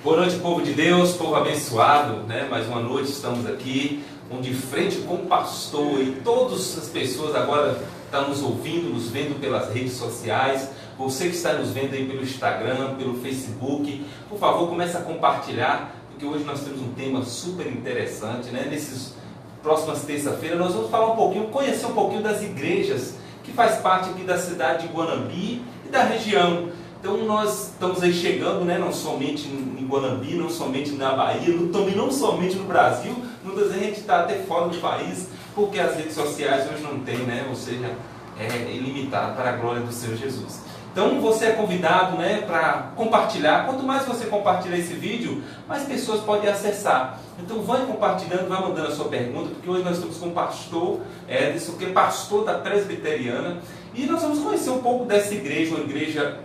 Boa noite, povo de Deus, povo abençoado, né? Mais uma noite estamos aqui, de frente com o pastor, e todas as pessoas agora estão nos ouvindo, nos vendo pelas redes sociais. Você que está nos vendo aí pelo Instagram, pelo Facebook, por favor, comece a compartilhar, porque hoje nós temos um tema super interessante, né? Nessas próximas terça-feira nós vamos falar um pouquinho, conhecer um pouquinho das igrejas que faz parte aqui da cidade de Guanambi e da região. Então nós estamos aí chegando, né, não somente em Guanambi, não somente na Bahia, também não somente no Brasil, muitas vezes a gente está até fora do país, porque as redes sociais hoje não tem, né, ou seja, é ilimitado para a glória do Senhor Jesus. Então você é convidado, né, para compartilhar. Quanto mais você compartilhar esse vídeo, mais pessoas podem acessar. Então vai compartilhando, vai mandando a sua pergunta, porque hoje nós estamos com o pastor Edson, que é pastor da Presbiteriana, e nós vamos conhecer um pouco dessa igreja, uma igreja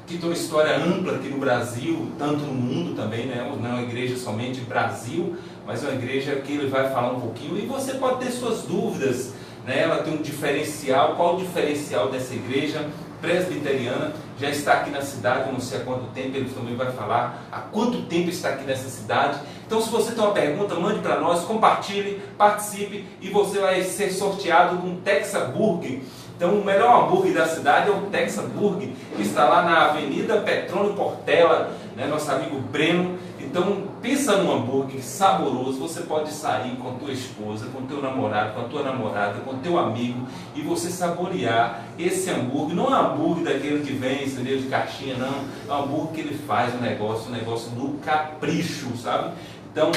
que tem uma história ampla aqui no Brasil, tanto no mundo também, né? Não é uma igreja somente Brasil, mas é uma igreja que ele vai falar um pouquinho, e você pode ter suas dúvidas, né? Ela tem um diferencial. Qual o diferencial dessa igreja presbiteriana? Já está aqui na cidade, não sei há quanto tempo, ele também vai falar há quanto tempo está aqui nessa cidade. Então se você tem uma pergunta, mande para nós, compartilhe, participe, e você vai ser sorteado com um Texas Burger. Então o melhor hambúrguer da cidade é o Texas Burger, que está lá na Avenida Petrônio Portela, né, nosso amigo Breno. Então pensa num hambúrguer saboroso. Você pode sair com a tua esposa, com o teu namorado, com a tua namorada, com o teu amigo, e você saborear esse hambúrguer. Não é um hambúrguer daquele que vem, entendeu, de caixinha, não. É um hambúrguer que ele faz um negócio do capricho, sabe? Então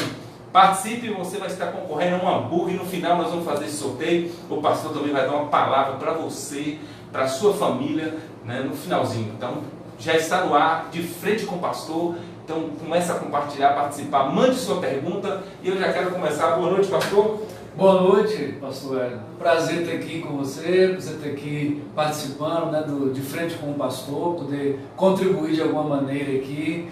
participe, você vai estar concorrendo a um hambúrguer. No final nós vamos fazer esse sorteio. O pastor também vai dar uma palavra para você, para a sua família, né, no finalzinho. Então já está no ar, de frente com o pastor. Então comece a compartilhar, participar, mande sua pergunta, e eu já quero começar. Boa noite, pastor. Boa noite, pastor Hélio. Prazer ter aqui com você ter aqui participando, né, de frente com o pastor, poder contribuir de alguma maneira aqui,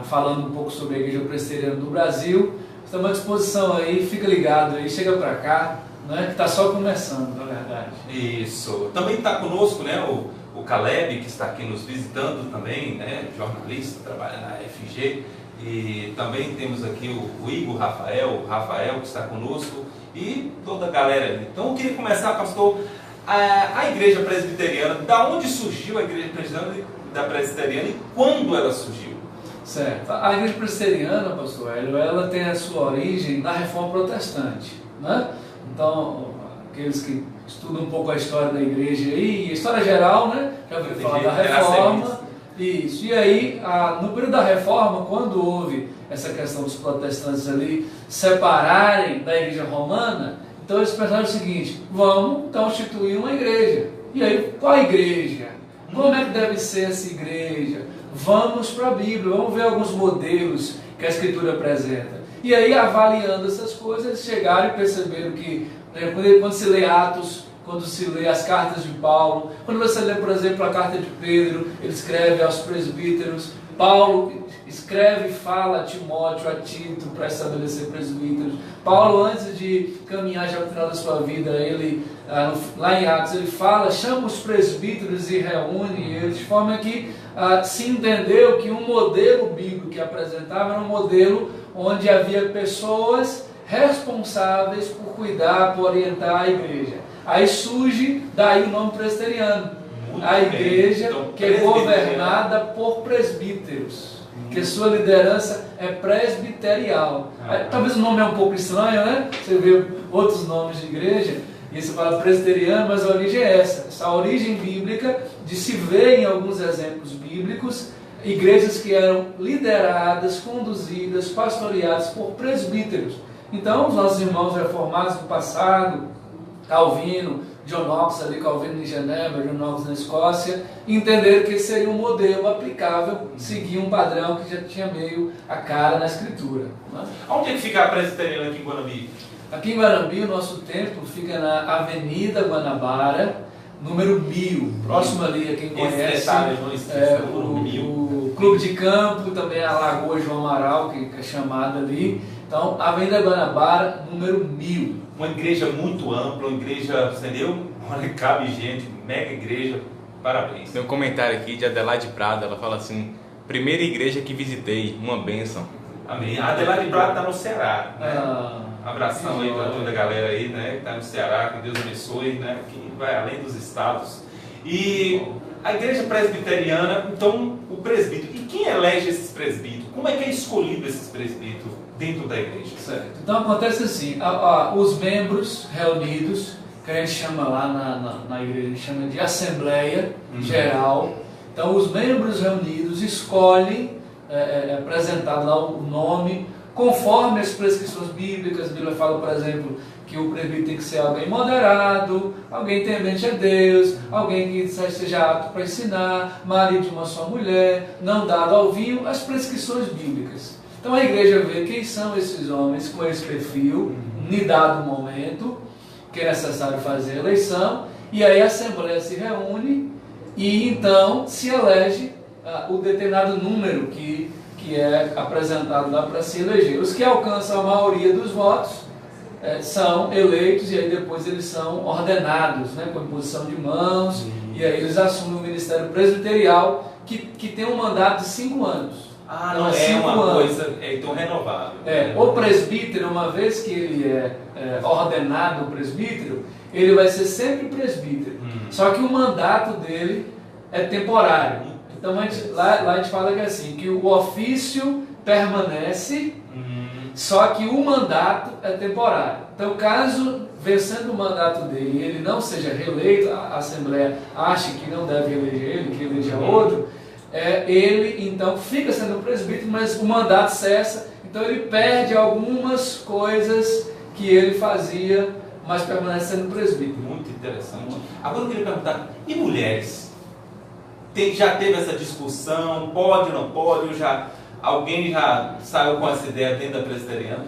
falando um pouco sobre a Igreja Presbiteriana do Brasil. Estamos à disposição aí, fica ligado aí, chega para cá, né, que está só começando, na verdade. Isso. Também está conosco, né, o Caleb, que está aqui nos visitando também, né, jornalista, trabalha na FG. E também temos aqui o Igor Rafael, que está conosco, e toda a galera ali. Então eu queria começar, pastor, a Igreja Presbiteriana. Da onde surgiu a Igreja Presbiteriana e quando ela surgiu? Certo. A Igreja Presbiteriana, pastor Hélio, ela tem a sua origem na Reforma Protestante, né? Então, aqueles que estudam um pouco a história da igreja aí, a história geral, né? Já ouviram falar da Reforma. Isso. E aí, no período da Reforma, quando houve essa questão dos protestantes ali separarem da Igreja Romana, então eles pensaram o seguinte: vamos então instituir uma igreja. E aí, qual a igreja? Como é que deve ser essa igreja? Vamos para a Bíblia, vamos ver alguns modelos que a Escritura apresenta. E aí, avaliando essas coisas, eles chegaram e perceberam que, né, quando se lê Atos, quando se lê as cartas de Paulo, quando você lê, por exemplo, a carta de Pedro, ele escreve aos presbíteros. Paulo escreve e fala a Timóteo, a Tito, para estabelecer presbíteros. Paulo, antes de caminhar já para o final da sua vida, ele, lá em Atos, ele fala, chama os presbíteros e reúne eles, de forma que se entendeu que um modelo bíblico que apresentava era um modelo onde havia pessoas responsáveis por cuidar, por orientar a igreja. Aí surge daí o nome presbiteriano. A igreja então, que é governada por presbíteros, que sua liderança é presbiterial. Talvez o nome é um pouco estranho, né? Você vê outros nomes de igreja e você fala presbiteriano, mas a origem é essa origem bíblica, de se ver em alguns exemplos bíblicos, igrejas que eram lideradas, conduzidas, pastoreadas por presbíteros. Então, os nossos irmãos reformados do passado, Calvino, John Knox ali, Calvino em Genebra, John Knox na Escócia, entenderam que esse seria um modelo aplicável, seguir um padrão que já tinha meio a cara na Escritura, né? Onde é que fica a Presbiteriana aqui em Guanambi? Aqui em Guanambi, o nosso templo fica na Avenida Guanabara, número 1000, próximo ali, a quem conhece, o Clube de Campo, também a Lagoa João Amaral, que é chamada ali. Então, Avenida Guanabara, número 1000. Uma igreja muito ampla, uma igreja, entendeu? Olha, cabe gente, mega igreja, parabéns. Tem um comentário aqui de Adelaide Prado, ela fala assim: primeira igreja que visitei, uma bênção. Amém. A Adelaide Prata está no Ceará, né? Abração aí para joia. toda a galera aí, né? Que está no Ceará, que Deus abençoe, né? Que vai além dos estados. E a igreja presbiteriana, então, o presbítero. E quem elege esses presbíteros? Como é que é escolhido esses presbíteros dentro da igreja? Certo. Então acontece assim, os membros reunidos, que a gente chama lá na igreja, a gente chama de Assembleia Geral. Então os membros reunidos escolhem, apresentado lá o nome, conforme as prescrições bíblicas. A Bíblia fala, por exemplo, que o presbítero tem que ser alguém moderado, alguém temente a Deus, alguém que seja apto para ensinar, marido de uma só mulher, não dado ao vinho, as prescrições bíblicas. Então a igreja vê quem são esses homens com esse perfil, em dado momento, que é necessário fazer a eleição, e aí a Assembleia se reúne e então se elege o determinado número que é apresentado lá para se eleger. Os que alcançam a maioria dos votos são eleitos, e aí depois eles são ordenados, né, com imposição de mãos, e aí eles assumem o ministério presbiterial, que tem um mandato de 5 anos. Não é uma coisa então renovável. O presbítero, uma vez que ele é ordenado presbítero, ele vai ser sempre presbítero. Só que o mandato dele é temporário. Então lá a gente fala que é assim, que o ofício permanece, só que o mandato é temporário. Então, caso, vencendo o mandato dele, ele não seja reeleito, a Assembleia acha que não deve eleger ele, que eleja outro, ele então fica sendo presbítero, mas o mandato cessa, então ele perde algumas coisas que ele fazia, mas permanece sendo presbítero. Muito interessante. Agora eu queria perguntar, e mulheres? Já teve essa discussão, pode ou não pode? Alguém já saiu com essa ideia dentro da presbiteriana?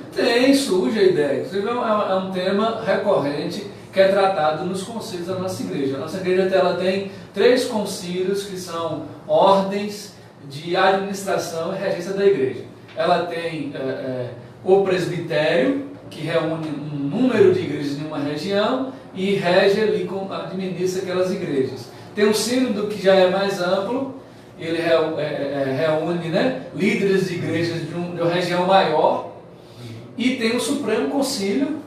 Surge a ideia. Inclusive é um tema recorrente que é tratado nos concílios da nossa igreja. A nossa igreja ela tem 3 concílios que são ordens de administração e regência da igreja. Ela tem o presbitério, que reúne um número de igrejas em uma região e rege ali, administra aquelas igrejas. Tem um sínodo que já é mais amplo, ele reúne, né, líderes de igrejas de uma região maior, e tem o Supremo Concílio,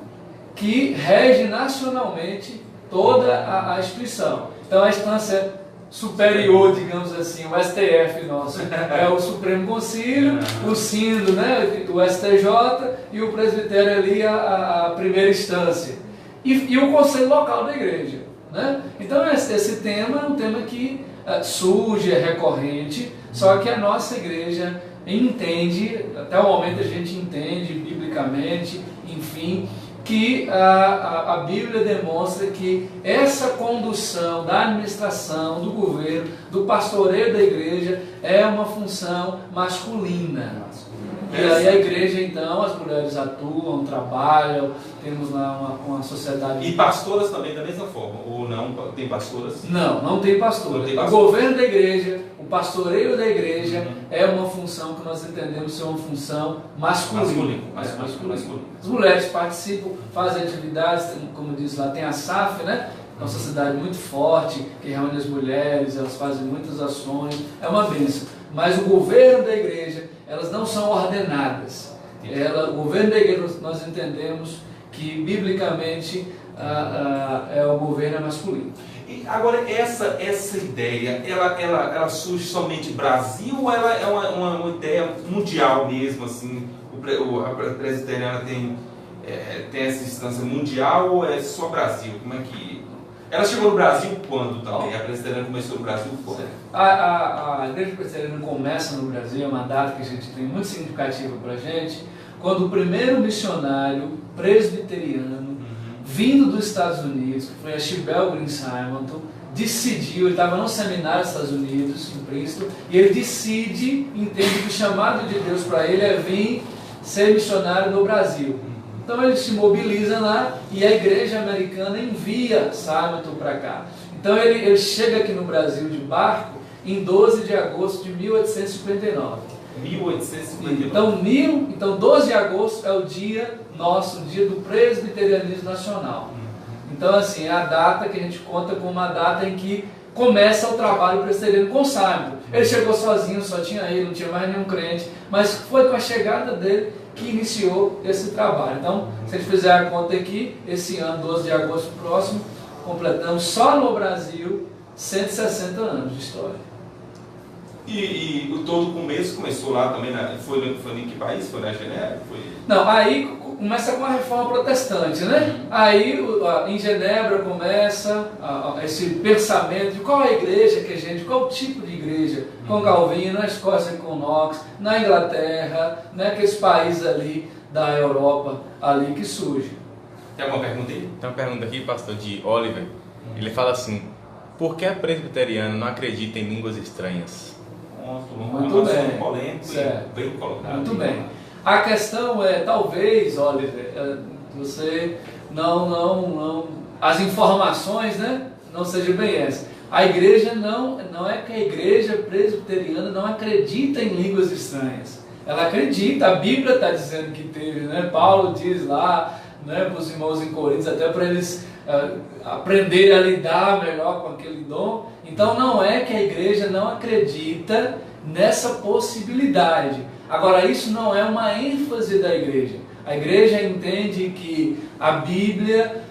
que rege nacionalmente toda a instituição. Então a instância superior, digamos assim, o STF nosso, é o Supremo Concílio, o sínodo, né, o STJ, e o presbitério ali a primeira instância. E o conselho local da igreja. Né? Então esse tema é um tema que surge, é recorrente, só que a nossa igreja entende, até o momento a gente entende biblicamente, enfim, que a Bíblia demonstra que essa condução da administração, do governo, do pastoreio da igreja é uma função masculina. E aí a igreja, então, as mulheres atuam, trabalham, temos lá uma sociedade... E pastoras também da mesma forma, ou não? Tem pastoras? Não tem pastoras. O governo da igreja, o pastoreio da igreja é uma função que nós entendemos ser uma função masculina. Masculina. As mulheres participam, fazem atividades, como diz lá, tem a SAF, né? É uma sociedade muito forte, que reúne as mulheres, elas fazem muitas ações, é uma bênção. Mas o governo da igreja, elas não são ordenadas. O governo da igreja, nós entendemos que, biblicamente, o governo é masculino. E agora, essa ideia, ela surge somente no Brasil, ou ela é uma ideia mundial mesmo, assim? A presbiteriana tem essa instância mundial, ou é só Brasil? Como é que... Ela chegou no Brasil quando também? A presbiteriana começou no Brasil quando? A igreja presbiteriana começa no Brasil, é uma data que a gente tem muito significativa para a gente, quando o primeiro missionário presbiteriano, vindo dos Estados Unidos, que foi a Chibel Green Simonton, decidiu, ele estava num seminário nos Estados Unidos, em Princeton, e ele decide, entende que o chamado de Deus para ele é vir ser missionário no Brasil. Então ele se mobiliza lá e a igreja americana envia Simonton para cá. Então ele chega aqui no Brasil de barco em 12 de agosto de 1859. 1859. Então 12 de agosto é o dia nosso, o dia do presbiterianismo nacional. Então assim, é a data que a gente conta como uma data em que começa o trabalho presbiteriano com Simonton. Ele chegou sozinho, só tinha ele, não tinha mais nenhum crente, mas foi com a chegada dele que iniciou esse trabalho. Então, se a gente fizer a conta aqui, esse ano, 12 de agosto próximo, completamos só no Brasil 160 anos de história. E o todo começo começou lá também, foi em que país? Foi na Genebra? Não, aí começa com a reforma protestante, né? Aí em Genebra começa esse pensamento de qual é a igreja que a gente, qual o tipo de igreja, com Calvino, na Escócia com Knox, na Inglaterra, né? Aqueles países ali da Europa ali que surge. Tem alguma pergunta aí? Tem uma pergunta aqui, pastor, de Oliver. Ele fala assim: por que a presbiteriana não acredita em línguas estranhas? Muito bem. Polêmico e bem colocado. Muito bem. A questão é, talvez, Oliver, você não as informações, né, não sejam bem essas. A igreja não é que a igreja presbiteriana não acredita em línguas estranhas. Ela acredita, a Bíblia está dizendo que teve, né? Paulo diz lá, né, para os irmãos em Coríntios, até para eles aprenderem a lidar melhor com aquele dom. Então não é que a igreja não acredita nessa possibilidade. Agora, isso não é uma ênfase da igreja. A igreja entende que a Bíblia,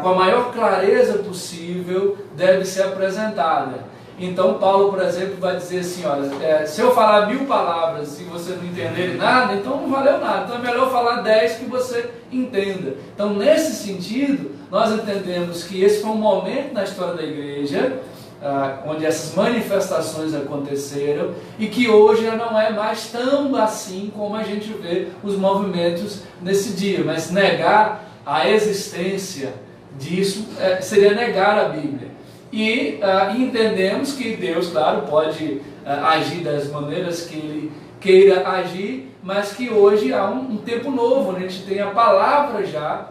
com a maior clareza possível, deve ser apresentada. Então Paulo, por exemplo, vai dizer assim, olha, se eu falar 1000 palavras e você não entender nada, então não valeu nada. Então é melhor falar 10 que você entenda. Então, nesse sentido, nós entendemos que esse foi um momento na história da igreja, onde essas manifestações aconteceram, e que hoje já não é mais tão assim como a gente vê os movimentos nesse dia. Mas negar a existência disso seria negar a Bíblia. E entendemos que Deus, claro, pode agir das maneiras que Ele queira agir, mas que hoje há um tempo novo, onde a gente tem a palavra já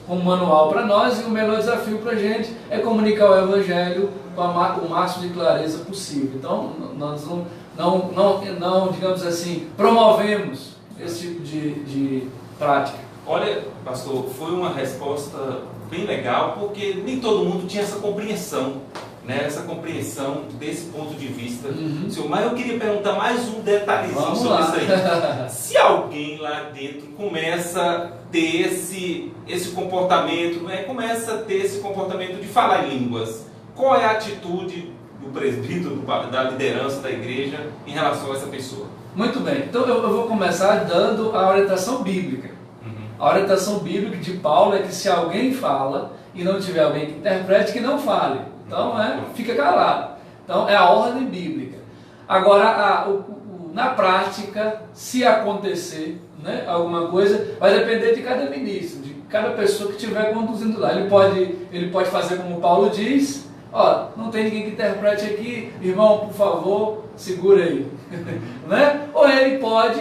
como manual para nós, e o melhor desafio para a gente é comunicar o Evangelho com o máximo de clareza possível. Então, nós não digamos assim, promovemos esse tipo de prática. Olha, pastor, foi uma resposta bem legal, porque nem todo mundo tinha essa compreensão, né? Essa compreensão desse ponto de vista. Mas eu queria perguntar mais um detalhezinho sobre isso aí. Se alguém lá dentro começa a ter esse comportamento, né? Começa a ter esse comportamento de falar em línguas, qual é a atitude do presbítero, da liderança da igreja em relação a essa pessoa? Muito bem, então eu vou começar dando a orientação bíblica. A orientação bíblica de Paulo é que se alguém fala e não tiver alguém que interprete, que não fale. Então, fica calado. Então, é a ordem bíblica. Agora, na prática, se acontecer, né, alguma coisa, vai depender de cada ministro, de cada pessoa que estiver conduzindo lá. Ele pode fazer como Paulo diz: não tem ninguém que interprete aqui, irmão, por favor, segura aí. Né? Ou ele pode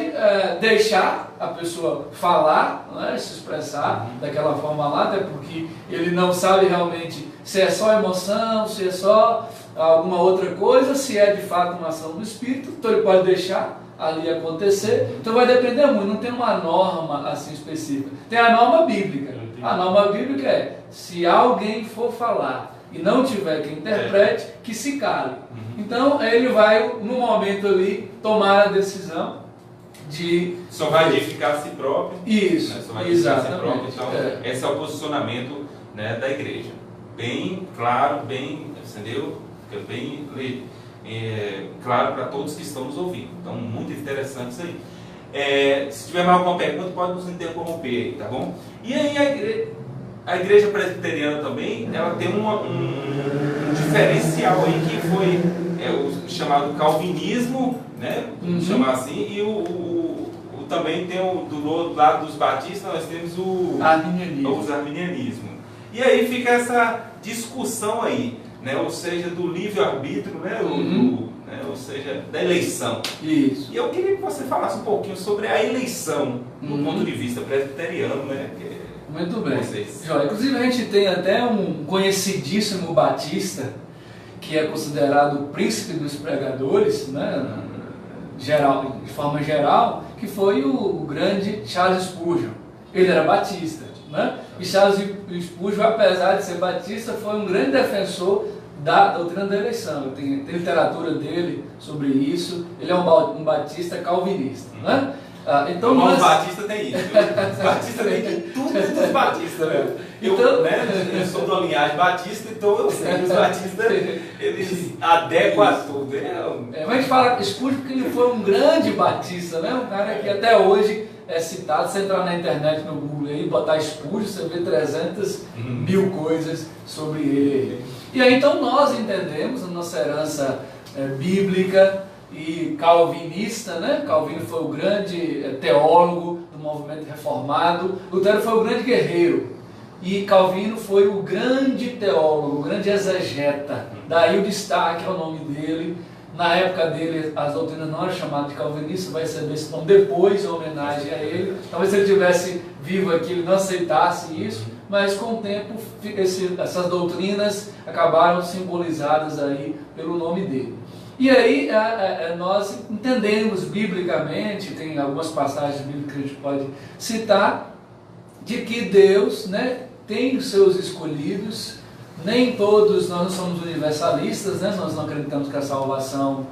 deixar a pessoa falar, né, se expressar daquela forma lá, até porque ele não sabe realmente se é só emoção, se é só alguma outra coisa, se é de fato uma ação do Espírito. Então ele pode deixar ali acontecer. Então vai depender muito, não tem uma norma assim específica. Tem a norma bíblica. A norma bíblica é: se alguém for falar e não tiver quem interprete, que se cale. Então ele vai, no momento ali, tomar a decisão de... Só vai edificar a si próprio. Isso, né? Só vai edificar a si próprio. Então, esse é o posicionamento, né, da igreja. Bem claro, bem, entendeu? Fica bem claro para todos que estão nos ouvindo. Então, muito interessante isso aí. Se tiver mais alguma pergunta, pode nos interromper aí, tá bom? E aí a igreja presbiteriana também, ela tem um diferencial aí, que foi o chamado calvinismo, né? Vamos chamar assim, e também tem do lado dos batistas, nós temos os arminianismo. E aí fica essa discussão aí, né? Ou seja, do livre-arbítrio, né? Ou seja, da eleição. Isso. E eu queria que você falasse um pouquinho sobre a eleição, do ponto de vista presbiteriano, né? Muito bem. Inclusive a gente tem até um conhecidíssimo batista, que é considerado o príncipe dos pregadores, né? De forma geral, que foi o grande Charles Spurgeon. Ele era batista, né? E Charles Spurgeon, apesar de ser batista, foi um grande defensor da doutrina da eleição. Tem literatura dele sobre isso. Ele é um batista calvinista, né? Então os batistas têm isso. Os batistas têm de tudo dos batistas. Eu sou da linhagem batista, então eu sei que os batistas eles adequam a tudo. Mas a gente fala Spurgeon porque ele foi um grande batista, né? Um cara que até hoje é citado. Você entrar na internet, no Google aí, botar Spurgeon, você vê 300 mil coisas sobre ele. E aí então nós entendemos a nossa herança bíblica e calvinista, né? Calvino foi o grande teólogo do movimento reformado, Lutero foi o grande guerreiro e Calvino foi o grande teólogo, o grande exegeta. Daí o destaque ao nome dele. Na época dele, as doutrinas não eram chamadas de calvinista, vai receber esse nome depois, em homenagem a ele. Talvez se ele estivesse vivo aqui, ele não aceitasse isso, mas com o tempo essas doutrinas acabaram simbolizadas aí pelo nome dele. E aí nós entendemos biblicamente, tem algumas passagens bíblicas que a gente pode citar, de que Deus, né, tem os seus escolhidos. Nem todos, nós não somos universalistas, né? Nós não acreditamos que a salvação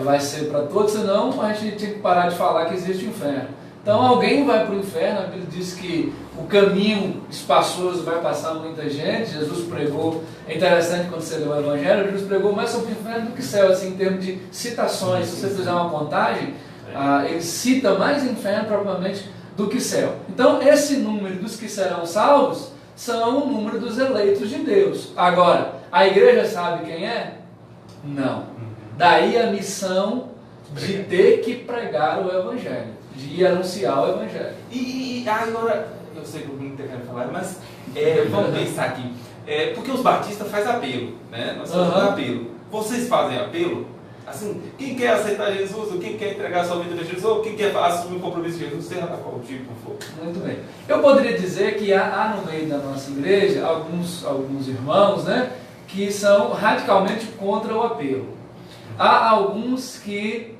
vai ser para todos, senão a gente tinha que parar de falar que existe o inferno. Então alguém vai para o inferno, a Bíblia diz que o caminho espaçoso vai passar muita gente. Jesus pregou, é interessante quando você lê o Evangelho, Jesus pregou mais sobre o inferno do que céu, assim, em termos de citações. Se você fizer uma contagem, ele cita mais inferno propriamente do que céu. Então esse número dos que serão salvos são o número dos eleitos de Deus. Agora, a igreja sabe quem é? Não. Daí a missão de ter que pregar o Evangelho, de ir anunciar o Evangelho. E agora, eu sei que o Bruno está querendo falar, mas vamos pensar aqui. Porque os batistas fazem apelo, né? Nós fazemos apelo. Vocês fazem apelo? Assim, quem quer aceitar Jesus, ou quem quer entregar a sua vida a Jesus, ou quem quer assumir o compromisso de Jesus, seja qual tipo for. Muito bem. Eu poderia dizer que há no meio da nossa igreja alguns irmãos, né, que são radicalmente contra o apelo. Há alguns que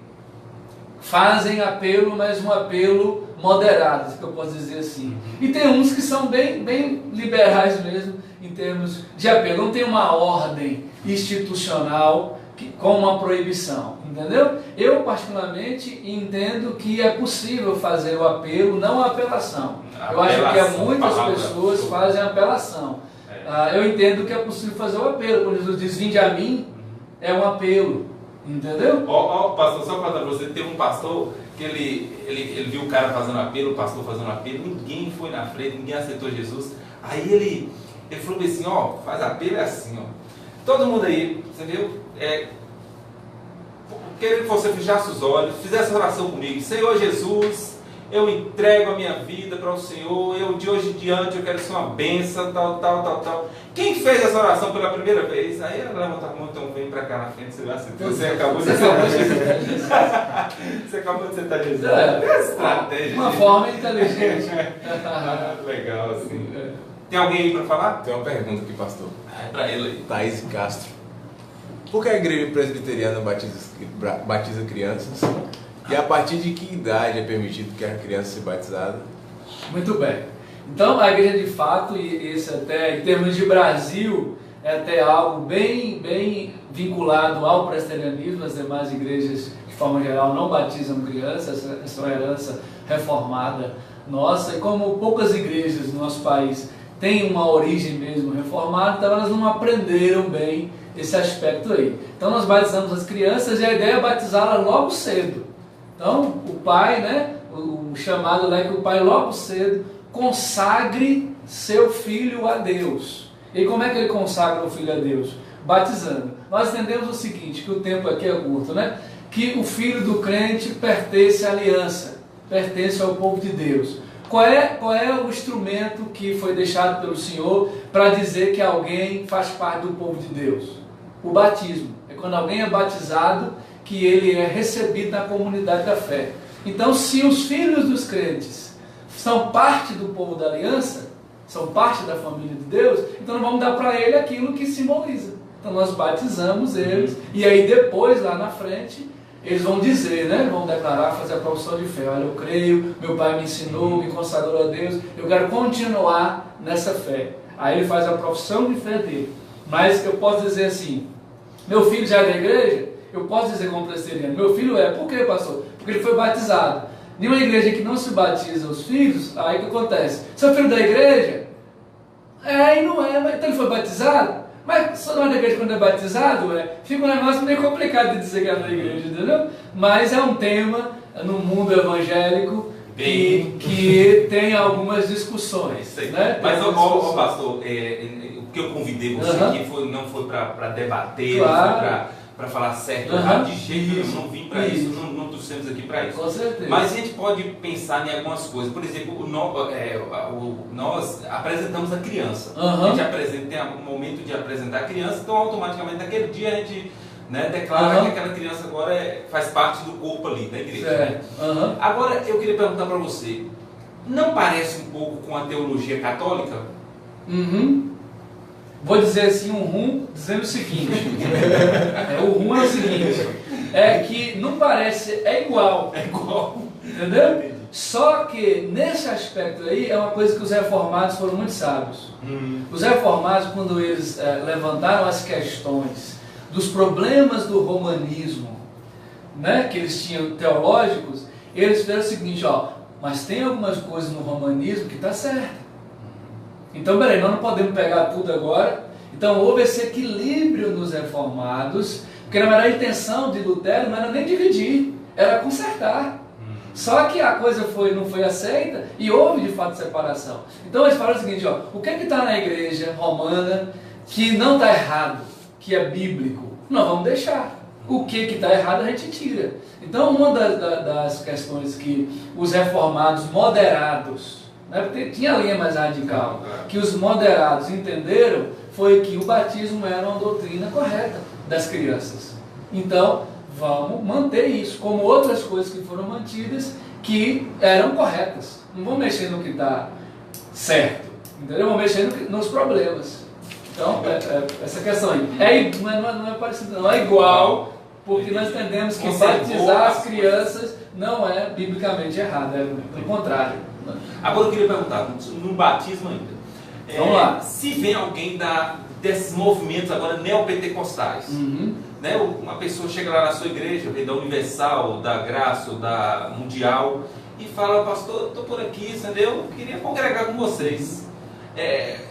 fazem apelo, mas um apelo moderado, se eu posso dizer assim. E tem uns que são bem liberais mesmo em termos de apelo. Não tem uma ordem institucional com uma proibição, entendeu? Eu particularmente entendo que é possível fazer o apelo, não a apelação. Eu acho que muitas pessoas fazem apelação. Eu entendo que é possível fazer o apelo. Quando Jesus diz, vinde a mim, é um apelo, entendeu? Pastor, só para dar para você, tem um pastor que ele viu o cara fazendo apelo, o pastor fazendo apelo, ninguém foi na frente, ninguém aceitou Jesus. Aí ele falou assim, faz apelo é assim, todo mundo aí, você viu? Queria que você fechasse os olhos, fizesse oração comigo. Senhor Jesus, eu entrego a minha vida para o Senhor, eu de hoje em diante eu quero ser uma bênção, tal. Quem fez essa oração pela primeira vez? Aí ela levanta a mão, então vem para cá na frente, você vai aceitar. Você acabou de aceitar Jesus. Você acabou de aceitar Jesus. É estratégia. Uma forma inteligente. Legal, assim. Tem alguém aí para falar? Tem uma pergunta aqui, pastor. É para ele aí. Thaís Castro. Por que a igreja presbiteriana batiza crianças? E a partir de que idade é permitido que a criança seja batizada? Muito bem. Então a igreja de fato, e esse até em termos de Brasil, é até algo bem vinculado ao presbiterianismo. As demais igrejas, de forma geral, não batizam crianças. Essa é uma herança reformada nossa. E como poucas igrejas no nosso país têm uma origem mesmo reformada, então elas não aprenderam bem esse aspecto aí. Então nós batizamos as crianças e a ideia é batizá-las logo cedo. Então o pai, né, o chamado é que o pai logo cedo consagre seu filho a Deus. E como é que ele consagra o filho a Deus? Batizando. Nós entendemos o seguinte, que o tempo aqui é curto, né? Que o filho do crente pertence à aliança, pertence ao povo de Deus. Qual é o instrumento que foi deixado pelo Senhor para dizer que alguém faz parte do povo de Deus? O batismo. É quando alguém é batizado que ele é recebido na comunidade da fé. Então, se os filhos dos crentes são parte do povo da aliança, são parte da família de Deus, então nós vamos dar para ele aquilo que simboliza. Então nós batizamos eles, e aí depois, lá na frente, eles vão dizer, né? Vão declarar, fazer a profissão de fé. Olha, eu creio, meu pai me ensinou, me consagrou a Deus, eu quero continuar nessa fé. Aí ele faz a profissão de fé dele. Mas eu posso dizer assim, meu filho já é da igreja? Eu posso dizer como presbiteriano, meu filho é. Por quê, pastor? Porque ele foi batizado. Em uma igreja que não se batiza os filhos, aí o que acontece? Seu filho da igreja? É, e não é, mas então ele foi batizado? Mas só não é da igreja quando é batizado, fica um negócio meio complicado de dizer que é da igreja, entendeu? Mas é um tema no mundo evangélico que tem algumas discussões. Né? Mas, pastor, o que eu convidei você aqui não foi para debater, claro. Não foi para falar certo ou errado, de jeito nenhum, não vim para isso, não trouxemos aqui para isso. Com certeza. Mas a gente pode pensar em algumas coisas. Por exemplo, nós apresentamos a criança. A gente tem um momento de apresentar a criança, então automaticamente naquele dia a gente declara que aquela criança agora faz parte do corpo ali da igreja. Né? Agora eu queria perguntar para você, não parece um pouco com a teologia católica? Vou dizer assim dizendo o seguinte, o é o seguinte, é que não parece, é igual, entendeu? Só que nesse aspecto aí é uma coisa que os reformados foram muito sábios. Os reformados, quando eles levantaram as questões dos problemas do romanismo, né, que eles tinham teológicos, eles fizeram o seguinte, mas tem algumas coisas no romanismo que está certo. Então, peraí, nós não podemos pegar tudo agora. Então, houve esse equilíbrio nos reformados, porque na verdade a intenção de Lutero não era nem dividir, era consertar. Só que a coisa não foi aceita e houve de fato separação. Então, eles falaram o seguinte, o que está na igreja romana que não está errado, que é bíblico? Nós vamos deixar. O que está errado a gente tira. Então, uma das questões que os reformados moderados, porque tinha a linha mais radical, que os moderados entenderam foi que o batismo era uma doutrina correta das crianças. Então, vamos manter isso, como outras coisas que foram mantidas que eram corretas. Não vamos mexer no que está certo, entendeu? Vamos mexer nos problemas. Então, essa questão aí, não é parecido, não é igual, porque nós entendemos que batizar as crianças não é biblicamente errado, é pelo contrário. Agora eu queria perguntar, no batismo ainda, vamos lá. Se vem alguém desses movimentos agora neopentecostais, né? Uma pessoa chega lá na sua igreja, vem da Universal, da Graça, ou da Mundial, e fala, pastor, eu estou por aqui, entendeu? Eu queria congregar com vocês.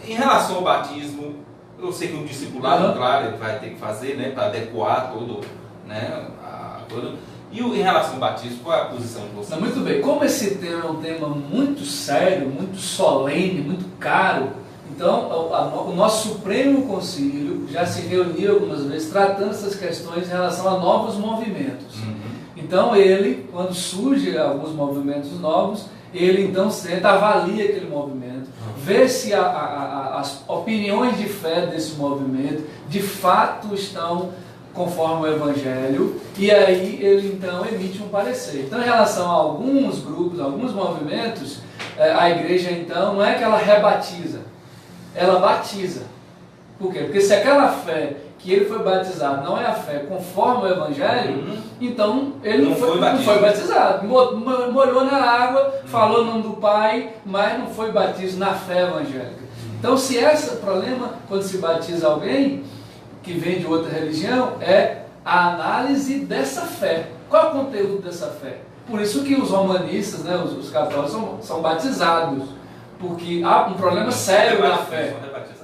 Em relação ao batismo, eu sei que um discipulado, claro, ele vai ter que fazer, né, para adequar todo, né, E em relação ao batismo, qual é a posição de vocês? Muito bem, como esse tema é um tema muito sério, muito solene, muito caro, então o nosso Supremo Concílio já se reuniu algumas vezes tratando essas questões em relação a novos movimentos. Então ele, quando surgem alguns movimentos novos, ele então senta, avalia aquele movimento, vê se as opiniões de fé desse movimento de fato estão conforme o Evangelho, e aí ele então emite um parecer. Então, em relação a alguns grupos, alguns movimentos, a igreja então não é que ela rebatiza, ela batiza. Por quê? Porque se aquela fé que ele foi batizado não é a fé conforme o Evangelho, então ele não foi batizado. Molhou na água, falou o nome do Pai, mas não foi batismo na fé evangélica. Então, se esse é o problema, quando se batiza alguém que vem de outra religião, é a análise dessa fé. Qual é o conteúdo dessa fé? Por isso que os romanistas, né, os católicos, são batizados, porque há um problema sério na fé.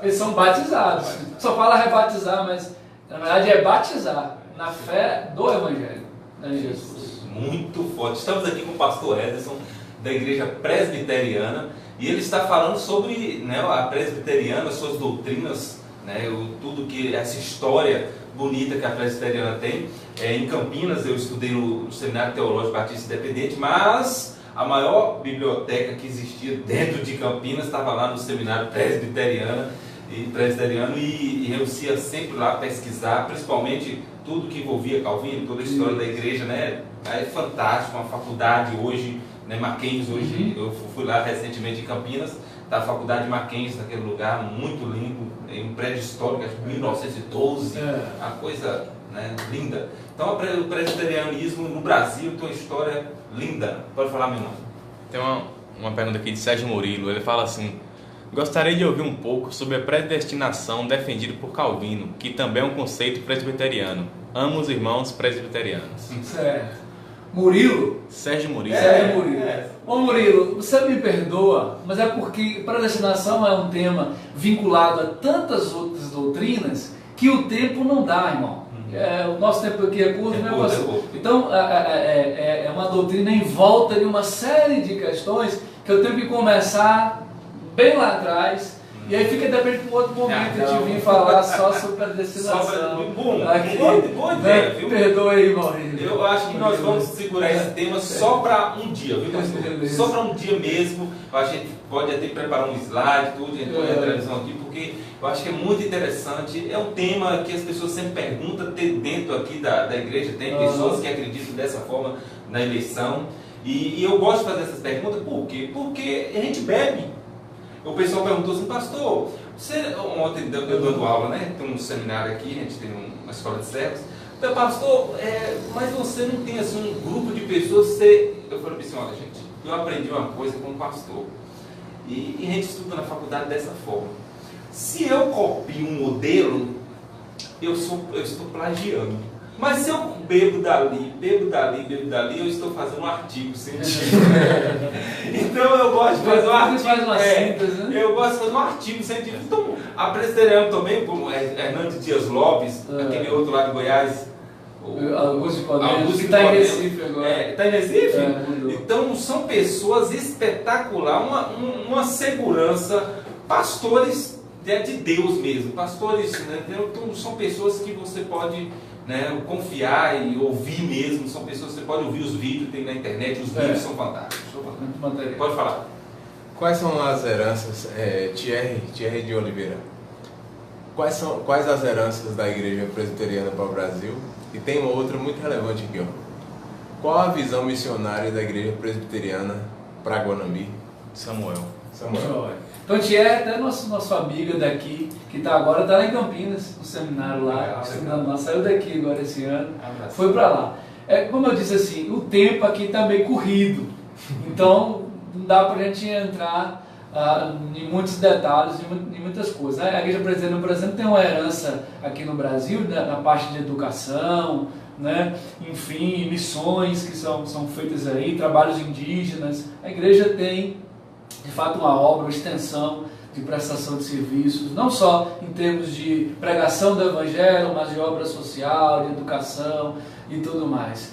Eles são batizados. Só fala rebatizar, mas na verdade é batizar na fé do Evangelho, de Jesus. Muito forte. Estamos aqui com o pastor Ederson, da igreja presbiteriana, e ele está falando sobre, né, a presbiteriana, suas doutrinas, né, tudo que essa história bonita que a presbiteriana tem. Em Campinas eu estudei no Seminário Teológico Batista Independente, mas a maior biblioteca que existia dentro de Campinas estava lá no Seminário Presbiteriano e eu ia sempre lá pesquisar, principalmente tudo que envolvia Calvino, toda a história da igreja, né? É fantástico, uma faculdade hoje, né, Mackenzie, hoje eu fui lá recentemente em Campinas, tá a faculdade de Mackenzie naquele lugar, muito lindo, em um prédio histórico, acho que 1912, uma coisa, né, linda. Então o presbiterianismo no Brasil tem uma história linda. Pode falar, meu irmão. Tem uma pergunta aqui de Sérgio Murilo, ele fala assim: Gostaria de ouvir um pouco sobre a predestinação defendida por Calvino, que também é um conceito presbiteriano. Amo os irmãos presbiterianos. Certo. Murilo? Sérgio Murilo. Sérgio Murilo. Ô Murilo, você me perdoa, mas é porque predestinação é um tema vinculado a tantas outras doutrinas que o tempo não dá, irmão. O nosso tempo aqui é curto, né, pastor? Então, é uma doutrina em volta de uma série de questões que eu tenho que começar bem lá atrás, e aí fica depende para um outro momento a gente vir falar só sobre a destinação. Boa ideia, viu? Perdoa aí, Maurício. Eu acho que nós vamos segurar esse tema só para um dia, viu, pastor? Só para um dia mesmo. A gente pode até preparar um slide, tudo, a gente põe a televisão aqui, porque eu acho que é muito interessante. É um tema que as pessoas sempre perguntam, dentro aqui da igreja, tem pessoas que acreditam dessa forma na eleição. E eu gosto de fazer essas perguntas, por quê? Porque a gente bebe. O pessoal perguntou assim, pastor, ontem eu dando aula, né? Tem um seminário aqui, a gente tem uma escola de servos. Então, pastor, mas você não tem assim, um grupo de pessoas, eu falei assim, olha gente, eu aprendi uma coisa com o pastor. E a gente estuda na faculdade dessa forma. Se eu copio um modelo, eu estou plagiando. Mas se eu bebo dali, eu estou fazendo um artigo científico. Então eu gosto de fazer um artigo. Faz uma síntese, né? Eu gosto de fazer um artigo científico. Então, a presbiteriana também, como Hernandes Dias Lopes, aquele outro lá de Goiás. Augusto de Podemos, que está em Recife agora. Está em Recife? Então são pessoas espetaculares, uma segurança, pastores de Deus mesmo, pastores, né? Então são pessoas que você pode, né, confiar e ouvir mesmo, são pessoas que você pode ouvir os vídeos, tem na internet, os vídeos são fantásticos. Pode falar. Quais são as heranças, Thierry de Oliveira, quais as heranças da igreja presbiteriana para o Brasil? E tem uma outra muito relevante aqui, ó. Qual a visão missionária da igreja presbiteriana para Guanambi? Samuel. Então, Thierry é até nosso amigo daqui, que agora está lá em Campinas, no seminário lá, saiu daqui agora esse ano, foi para lá. Como eu disse assim, o tempo aqui está meio corrido, então não dá para a gente entrar em muitos detalhes, em muitas coisas. A Igreja Presbiteriana, por exemplo, tem uma herança aqui no Brasil, na parte de educação, né? Enfim, missões que são feitas aí, trabalhos indígenas. A igreja tem, de fato, uma obra, uma extensão de prestação de serviços, não só em termos de pregação do Evangelho, mas de obra social, de educação e tudo mais.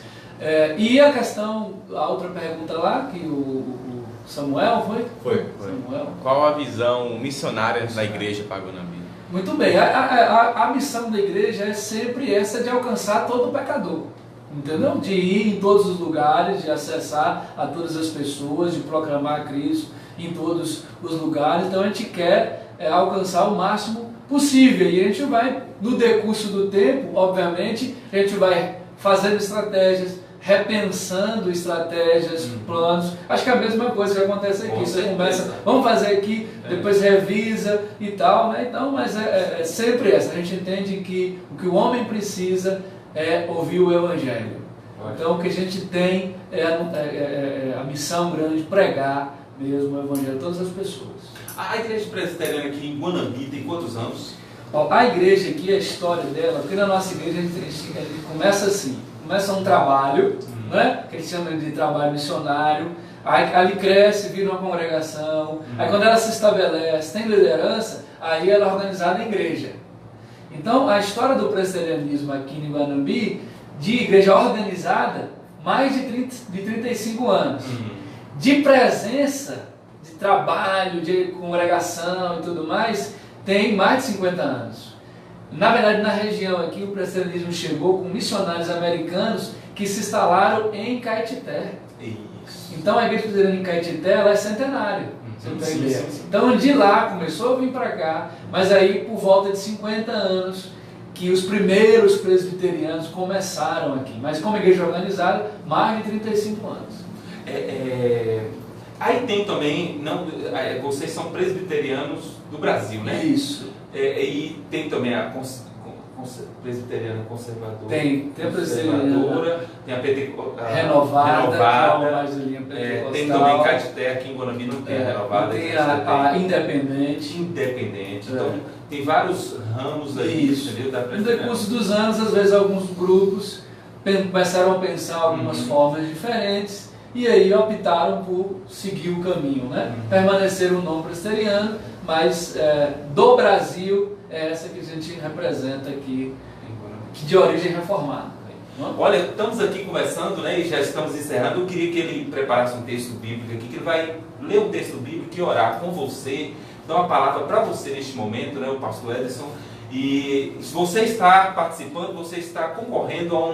E a questão, a outra pergunta lá, que o Samuel Foi. Samuel. Qual a visão missionária da igreja para Guanambi? Muito bem, a missão da igreja é sempre essa de alcançar todo pecador, entendeu? De ir em todos os lugares, de acessar a todas as pessoas, de proclamar Cristo em todos os lugares. Então a gente quer alcançar o máximo possível, e a gente vai, no decurso do tempo, obviamente, a gente vai fazendo estratégias, repensando estratégias, planos. Acho que é a mesma coisa que acontece aqui. Você começa, vamos fazer aqui, depois revisa e tal, né? Então, mas é sempre essa. A gente entende que o que o homem precisa é ouvir o Evangelho. Então, o que a gente tem é a missão grande de pregar mesmo o Evangelho a todas as pessoas. A igreja presbiteriana aqui em Guanambi tem quantos anos? A igreja aqui, a história dela, porque na nossa igreja a gente começa assim. Começa um trabalho, né, que eles chamam de trabalho missionário, aí ali cresce, vira uma congregação, aí quando ela se estabelece, tem liderança, aí ela é organizada em igreja. Então a história do presbiterianismo aqui em Guanambi, de igreja organizada, mais de 35 anos. De presença, de trabalho, de congregação e tudo mais, tem mais de 50 anos. Na verdade, na região aqui, o presbiterianismo chegou com missionários americanos que se instalaram em Caetité. Isso. Então, a igreja presbiteriana em Caetité, ela é centenária. Você não tem ideia? Então, de lá começou a vir para cá, mas aí por volta de 50 anos que os primeiros presbiterianos começaram aqui. Mas como igreja organizada, mais de 35 anos. Aí tem também, vocês são presbiterianos do Brasil, né? Isso. E tem também presbiteriana conservadora. Tem a presbiteriana tem a pentecostal renovada, mais linha pentecostal. Tem também Cadité, aqui em Guanambi não tem a renovada. Tem a independente. Então, tem vários ramos aí, entendeu? No decurso dos anos, às vezes, alguns grupos começaram a pensar algumas formas diferentes e aí optaram por seguir o caminho, né? Permaneceram o nome presbiteriano, mas do Brasil é essa que a gente representa aqui, de origem reformada. Olha, estamos aqui conversando, né, e já estamos encerrando. Eu queria que ele preparasse um texto bíblico aqui, que ele vai ler um texto bíblico e orar com você, dar uma palavra para você neste momento, né, o pastor Ederson. E se você está participando, você está concorrendo a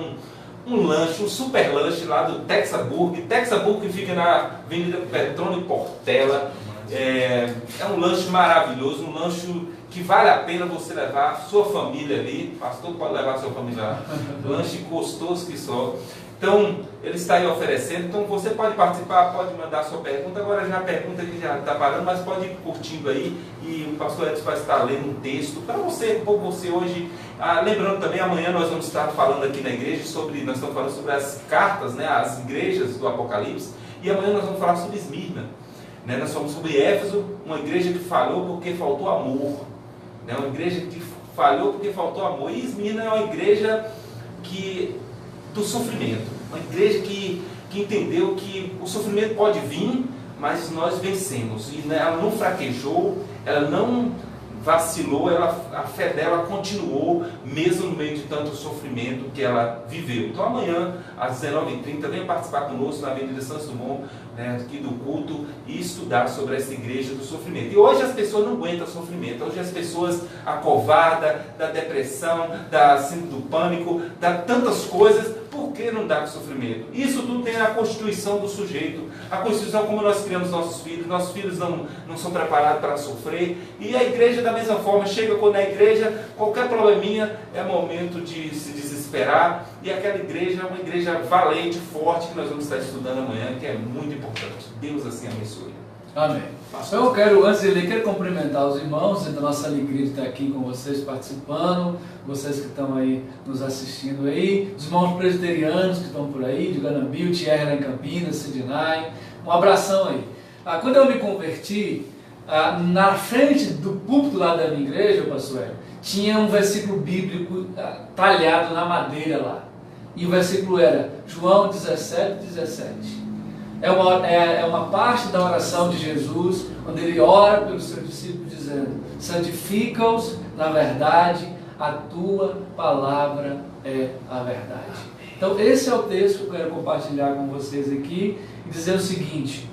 um lanche, um super lanche lá do Texaburg. Texaburg que fica na Avenida Petrônio Portela. É um lanche maravilhoso, um lanche que vale a pena você levar a sua família ali. Pastor pode levar a sua família lá. Lanche gostoso que só. Então, ele está aí oferecendo. Então, você pode participar, pode mandar a sua pergunta. Agora já a pergunta que já está parando, mas pode ir curtindo aí. E o pastor Edson vai estar lendo um texto para você, por você hoje. Lembrando também, amanhã nós vamos estar falando aqui na igreja nós estamos falando sobre as cartas, né, as igrejas do Apocalipse. E amanhã nós vamos falar sobre Esmirna. Né, nós falamos sobre Éfeso, uma igreja que falhou porque faltou amor. Né, uma igreja que falhou porque faltou amor. E Esmirna é uma igreja do sofrimento. Uma igreja que entendeu que o sofrimento pode vir, mas nós vencemos. E ela não fraquejou, ela não vacilou, a fé dela continuou, mesmo no meio de tanto sofrimento que ela viveu. Então amanhã, às 19h30, venha participar conosco na Avenida Santos Dumont, né, aqui do culto, e estudar sobre essa igreja do sofrimento. E hoje as pessoas não aguentam sofrimento, hoje as pessoas acovardas, da depressão, da síndrome do pânico, da tantas coisas. Por que não dá sofrimento? Isso tudo tem a constituição do sujeito, a constituição como nós criamos nossos filhos não são preparados para sofrer, e a igreja da mesma forma, chega quando na igreja, qualquer probleminha é momento de se desesperar, e aquela igreja é uma igreja valente, forte, que nós vamos estar estudando amanhã, que é muito importante. Deus assim abençoe. Amém. Então eu quero, antes de ler, quero cumprimentar os irmãos, da nossa alegria de estar aqui com vocês participando, vocês que estão aí nos assistindo aí, os irmãos presbiterianos que estão por aí, de Guanambi, o Thierry lá em Campinas, Sidney, um abração aí. Quando eu me converti, na frente do púlpito lá da minha igreja, pastor Hélio, tinha um versículo bíblico talhado na madeira lá, e o versículo era João 17:17. É uma parte da oração de Jesus, onde ele ora pelos seus discípulos, dizendo: santifica-os na verdade, a tua palavra é a verdade. Então esse é o texto que eu quero compartilhar com vocês aqui, e dizer o seguinte: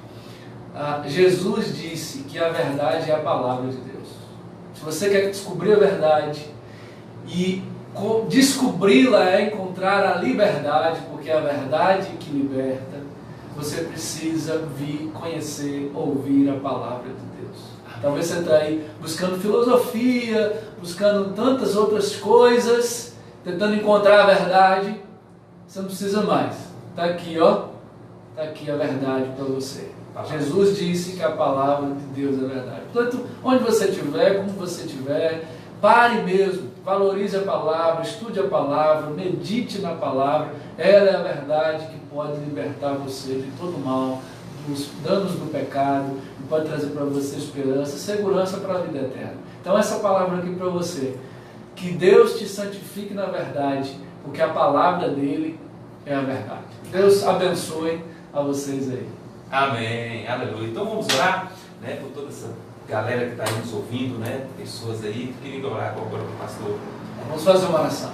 Jesus disse que a verdade é a palavra de Deus. Se você quer descobrir a verdade, e descobri-la é encontrar a liberdade, porque é a verdade que liberta, você precisa vir conhecer, ouvir a palavra de Deus. Talvez você está aí buscando filosofia, buscando tantas outras coisas, tentando encontrar a verdade. Você não precisa mais. Está aqui, ó. Está aqui a verdade para você. Jesus disse que a palavra de Deus é verdade. Portanto, onde você estiver, como você estiver, pare mesmo, valorize a palavra, estude a palavra, medite na palavra. Ela é a verdade que pode libertar você de todo mal, dos danos do pecado, e pode trazer para você esperança, segurança para a vida eterna. Então essa palavra aqui para você, que Deus te santifique na verdade, porque a palavra dele é a verdade. Deus abençoe a vocês aí. Amém, aleluia. Então vamos orar, né, por toda essa galera que está aí nos ouvindo, né, pessoas aí. Queria orar agora para o pastor. Vamos fazer uma oração.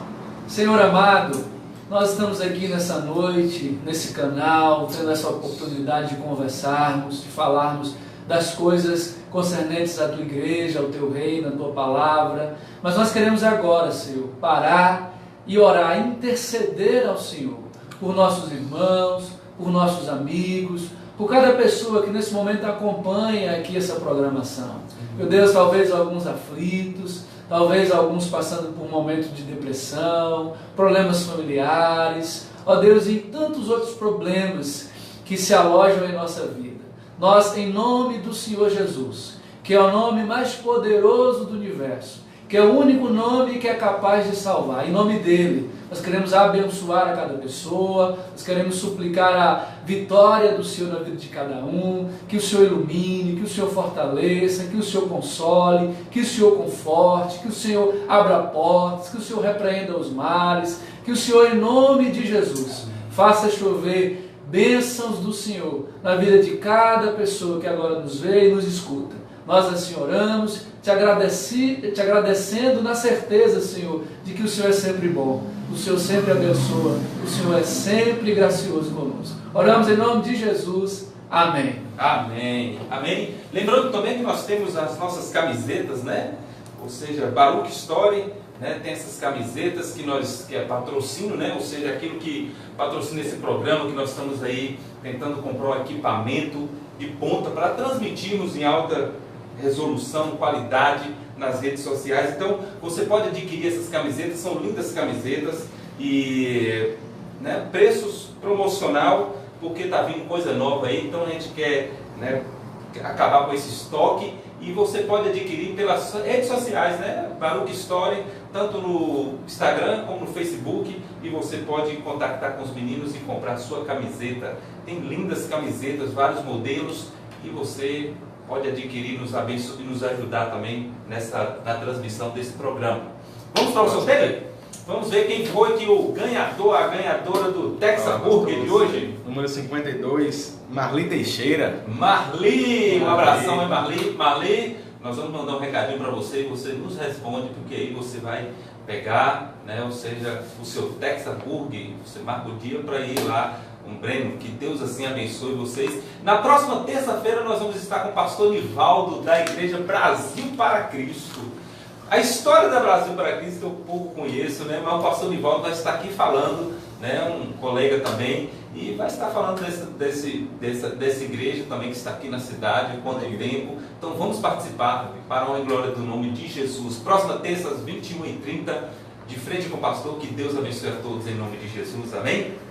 Senhor amado, nós estamos aqui nessa noite, nesse canal, tendo essa oportunidade de conversarmos, de falarmos das coisas concernentes à tua igreja, ao teu reino, à tua palavra. Mas nós queremos agora, Senhor, parar e orar, interceder ao Senhor por nossos irmãos, por nossos amigos, por cada pessoa que nesse momento acompanha aqui essa programação. Meu Deus, talvez alguns aflitos, talvez alguns passando por um momento de depressão, problemas familiares, ó Deus, e tantos outros problemas que se alojam em nossa vida. Nós, em nome do Senhor Jesus, que é o nome mais poderoso do universo, que é o único nome que é capaz de salvar. Em nome dele, nós queremos abençoar a cada pessoa, nós queremos suplicar a vitória do Senhor na vida de cada um, que o Senhor ilumine, que o Senhor fortaleça, que o Senhor console, que o Senhor conforte, que o Senhor abra portas, que o Senhor repreenda os males, que o Senhor, em nome de Jesus, faça chover bênçãos do Senhor na vida de cada pessoa que agora nos vê e nos escuta. Nós assim oramos, te agradecendo na certeza, Senhor, de que o Senhor é sempre bom, o Senhor sempre abençoa, o Senhor é sempre gracioso conosco. Oramos em nome de Jesus. Amém. Amém. Amém. Lembrando também que nós temos as nossas camisetas, né? Ou seja, Baruch Story, né? Tem essas camisetas que é patrocínio, né? Ou seja, aquilo que patrocina esse programa, que nós estamos aí tentando comprar um equipamento de ponta para transmitirmos em alta resolução, qualidade nas redes sociais. Então você pode adquirir essas camisetas, são lindas camisetas e, né, preços promocional, porque está vindo coisa nova aí, então a gente quer, né, acabar com esse estoque, e você pode adquirir pelas redes sociais, né, Baruch Story, tanto no Instagram como no Facebook, e você pode contactar com os meninos e comprar a sua camiseta. Tem lindas camisetas, vários modelos, e você pode adquirir, nos abençoar e nos ajudar também na transmissão desse programa. Vamos para o sorteio? Vamos ver quem foi que o ganhador, a ganhadora do Texas Burger de hoje. Número 52, Marli Teixeira. Marli, um abração aí, Marli. Marli, nós vamos mandar um recadinho para você e você nos responde, porque aí você vai pegar, né, ou seja, o seu Texas Burger, você marca o dia para ir lá. Breno, que Deus assim abençoe vocês. Na próxima terça-feira nós vamos estar com o pastor Nivaldo da Igreja Brasil para Cristo. A história da Brasil para Cristo eu pouco conheço, né? Mas o pastor Nivaldo vai estar aqui falando, né? Um colega também, e vai estar falando dessa igreja também que está aqui na cidade, quanto tempo. Então vamos participar para a honra e glória do nome de Jesus. Próxima terça às 21h30, de frente com o pastor. Que Deus abençoe a todos em nome de Jesus. Amém?